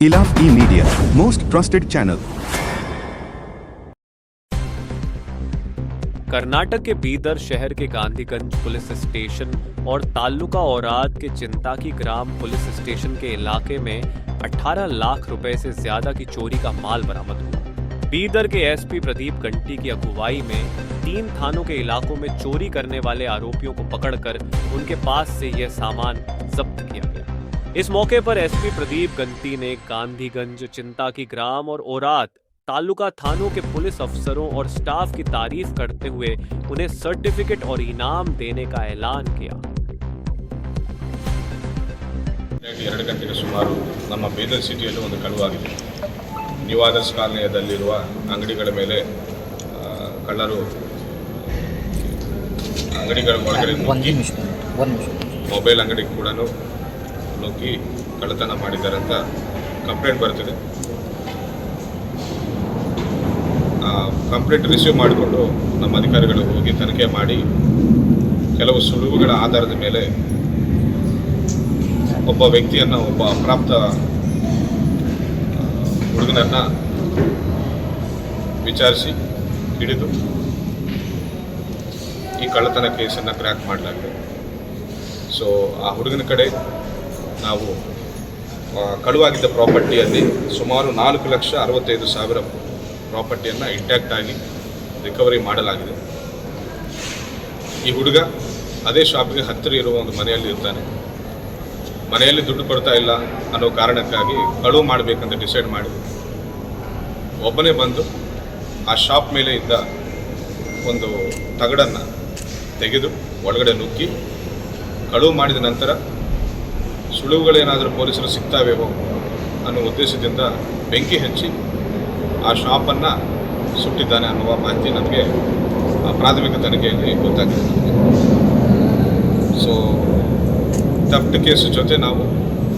Ilaf E-Media, most trusted channel. Karnataka के बीदर शहर के गांधीगंज पुलिस स्टेशन और तालुका औराद के चिंताकी ग्राम पुलिस स्टेशन के इलाके में 18 लाख रुपए से ज्यादा की चोरी का माल बरामद हुआ। बीदर के एसपी प्रदीप गंटी की अगुवाई में 3 थानों के इलाकों में चोरी करने वाले आरोपियों को पकड़कर उनके पास से यह सामान जब्त किया गया। इस मौके पर एसपी प्रदीप गंटी ने गांधीगंज, चिंताकी ग्राम और औराद तालुका थानों के पुलिस अफसरों और स्टाफ की तारीफ करते हुए उन्हें सर्टिफिकेट और इनाम देने का ऐलान किया। 2 ಗಂಟೆಗೆ ಸುಮಾರು ನಮ್ಮ ಬೀದರ್ ಸಿಟಿಯಲ್ಲಿ ಒಂದು ಕಳುವಾಗಿದೆ. ನ್ಯೂ ಆದರ್ಸ್ ಕಾಲನಿಯದಲ್ಲಿರುವ ಅಂಗಡಿಗಳ ಮೇಲೆ ಕಳ್ಳರು ಅಂಗಡಿಗಳ ಒಳಗಡೆ ಮೊಬೈಲ್ ಅಂಗಡಿ ಕೂಡ ನುಗ್ಗಿ ಕಳ್ಳತನ ಮಾಡಿದ್ದಾರೆ ಅಂತ ಕಂಪ್ಲೇಂಟ್ ಬರ್ತಿದೆ. ಕಂಪ್ಲೇಂಟ್ ರಿಸೀವ್ ಮಾಡಿಕೊಂಡು ನಮ್ಮ ಅಧಿಕಾರಿಗಳು ಹೋಗಿ ತನಿಖೆ ಮಾಡಿ ಕೆಲವು ಸುಳುವುಗಳ ಆಧಾರದ ಮೇಲೆ ಒಬ್ಬ ವ್ಯಕ್ತಿಯನ್ನು, ಒಬ್ಬ ಅಪ್ರಾಪ್ತ ಹುಡುಗನನ್ನು ವಿಚಾರಿಸಿ ಹಿಡಿದು ಈ ಕಳ್ಳತನ ಕೇಸನ್ನು ಕ್ರ್ಯಾಕ್ ಮಾಡಲಾಗಿದೆ. ಸೊ ಆ ಹುಡುಗನ ಕಡೆ ನಾವು ಕಳುವಾಗಿದ್ದ ಪ್ರಾಪರ್ಟಿಯಲ್ಲಿ ಸುಮಾರು 4,65,000 ಪ್ರಾಪರ್ಟಿಯನ್ನು ಇಂಟ್ಯಾಕ್ಟ್ ಆಗಿ ರಿಕವರಿ ಮಾಡಲಾಗಿದೆ. ಈ ಹುಡುಗ ಅದೇ ಶಾಪಿಗೆ ಹತ್ತಿರ ಇರುವ ಒಂದು ಮನೆಯಲ್ಲಿ ಇರ್ತಾನೆ. ಮನೆಯಲ್ಲಿ ದುಡ್ಡು ಕೊಡ್ತಾ ಇಲ್ಲ ಅನ್ನೋ ಕಾರಣಕ್ಕಾಗಿ ಕಳುವು ಮಾಡಬೇಕಂತ ಡಿಸೈಡ್ ಮಾಡಿ ಒಬ್ಬನೇ ಬಂದು ಆ ಶಾಪ್ ಮೇಲೆ ಇದ್ದ ಒಂದು ತಗಡನ್ನು ತೆಗೆದು ಒಳಗಡೆ ನುಗ್ಗಿ ಕಳುವು ಮಾಡಿದ ನಂತರ ಸುಳುವುಗಳೇನಾದರೂ ಪೊಲೀಸರು ಸಿಗ್ತಾವೇವೋ ಅನ್ನೋ ಉದ್ದೇಶದಿಂದ ಬೆಂಕಿ ಹಚ್ಚಿ ಆ ಶಾಪನ್ನು ಸುಟ್ಟಿದ್ದಾನೆ ಅನ್ನುವ ಮಾಹಿತಿ ನಮಗೆ ಪ್ರಾಥಮಿಕ ತನಿಖೆಯಲ್ಲಿ ಗೊತ್ತಾಗಿದೆ. ಸೊ ಥೆಫ್ಟ್ ಕೇಸ್ ಜೊತೆ ನಾವು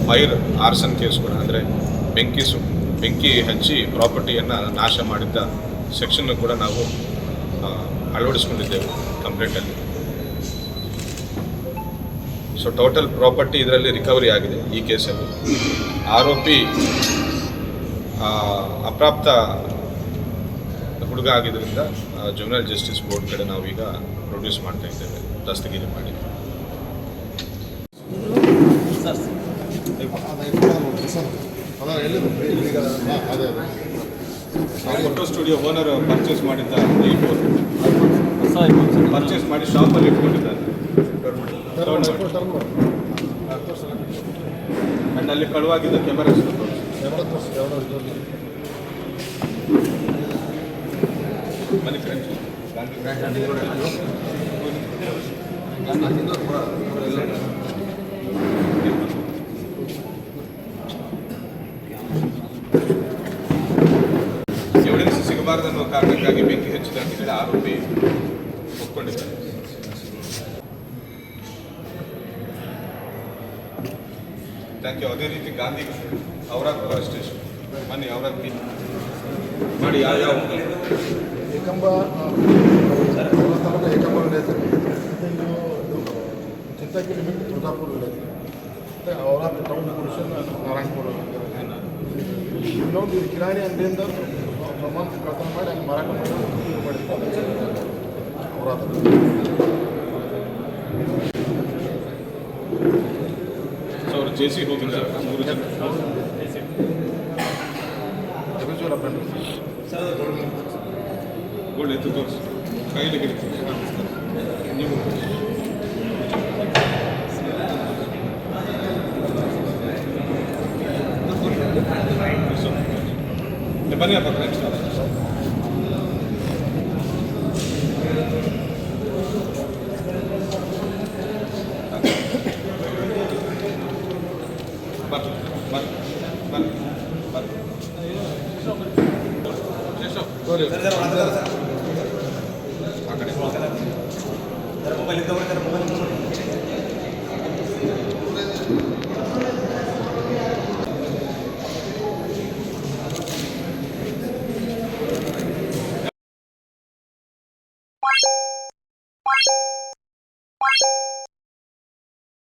ಫೈರ್ ಆರ್ಸನ್ ಕೇಸ್ ಕೂಡ, ಅಂದರೆ ಬೆಂಕಿ ಹಚ್ಚಿ ಪ್ರಾಪರ್ಟಿಯನ್ನು ನಾಶ ಮಾಡಿದ್ದ ಸೆಕ್ಷನ್ನು ಕೂಡ ನಾವು ಅಳವಡಿಸ್ಕೊಂಡಿದ್ದೇವೆ ಕಂಪ್ಲೇಂಟಲ್ಲಿ. ಸೊ ಟೋಟಲ್ ಪ್ರಾಪರ್ಟಿ ಇದರಲ್ಲಿ ರಿಕವರಿ ಆಗಿದೆ ಈ ಕೇಸಲ್ಲಿ. ಆರೋಪಿ ಅಪ್ರಾಪ್ತ ಹುಡುಗ ಆಗಿದ್ದರಿಂದ ಜುವೆನೈಲ್ ಜಸ್ಟಿಸ್ ಬೋರ್ಡ್ ಕಡೆ ನಾವೀಗ ಪ್ರೊಡ್ಯೂಸ್ ಮಾಡ್ತಾ ಇದ್ದೇವೆ ದಸ್ತಗಿರಿ ಮಾಡಿ. ಫೋಟೋ ಸ್ಟುಡಿಯೋ ಓನರ್ ಪರ್ಚೇಸ್ ಮಾಡಿದ್ದ ಪರ್ಚೇಸ್ ಮಾಡಿ ಶಾಪಲ್ಲಿ ಇಟ್ಕೊಂಡಿದ್ದಾರೆ. ಅಂಡ್ ಅಲ್ಲಿ ಕಳುವಾಗಿದ್ದ ಕ್ಯಾಮರಾ ಮನಿ ಫ್ರೆಂಡ್ಸ್ ಎವಿಡೆನ್ಸ್ ಸಿಗಬಾರ್ದನ್ನೋ ಕಾರಣಕ್ಕಾಗಿ ಬೆಂಕಿ ಹಚ್ಚಿದ ಅಂತ ಹೇಳಿ ಆರೋಪಿ ಒಪ್ಕೊಂಡಿದ್ದಾರೆ. Thank you. ಅದೇ ರೀತಿ ಗಾಂಧಿ ಅವರಾಗ ಕೂಡ ಅಷ್ಟೇ ಬನ್ನಿ, ಅವರಾಗ ಮಾಡಿ ಯಾವ್ಯಾವ ಏಕಂಬ ಏಕಂಬ ವಿಲೇಜ್ ಚಿಂತಾಕಿ ಲಿಮಿಟ್ ತುಳಜಾಪುರ ವಿಲೇಜ್ ಮತ್ತು ಅವರ ಟೌನ್ ಪೊಲ್ಯೂಷನ್ ನಾರಾಯಣಪುರ. ಇನ್ನೊಂದು ಕಿರಾಣಿ ಅಂಗಡಿಯಿಂದ ಪ್ರಮಾಣ ಕಳ್ತನ ಮಾಡಿ ಅಲ್ಲಿ ಮಾರಾಟ ಮಾಡಿರ್ತಾರೆ ಅವರ ಅವರು ಜೆಸಿ ಹೋಗಿದ್ದಾರೆ. 3 ಜನ ಗೋಲ್ಡ್ ಎತ್ತು ತೋರಿಸಿ ಕೈಲಿ ಹಿಡಿತೀವಿ ನೀವು. ಬನ್ನಿ ಅಪ್ಪ ನೆಕ್ಸ್ಟ್ ಆ ಕಡೆ ಮೊಬೈಲ್ ಇದ್ದವರು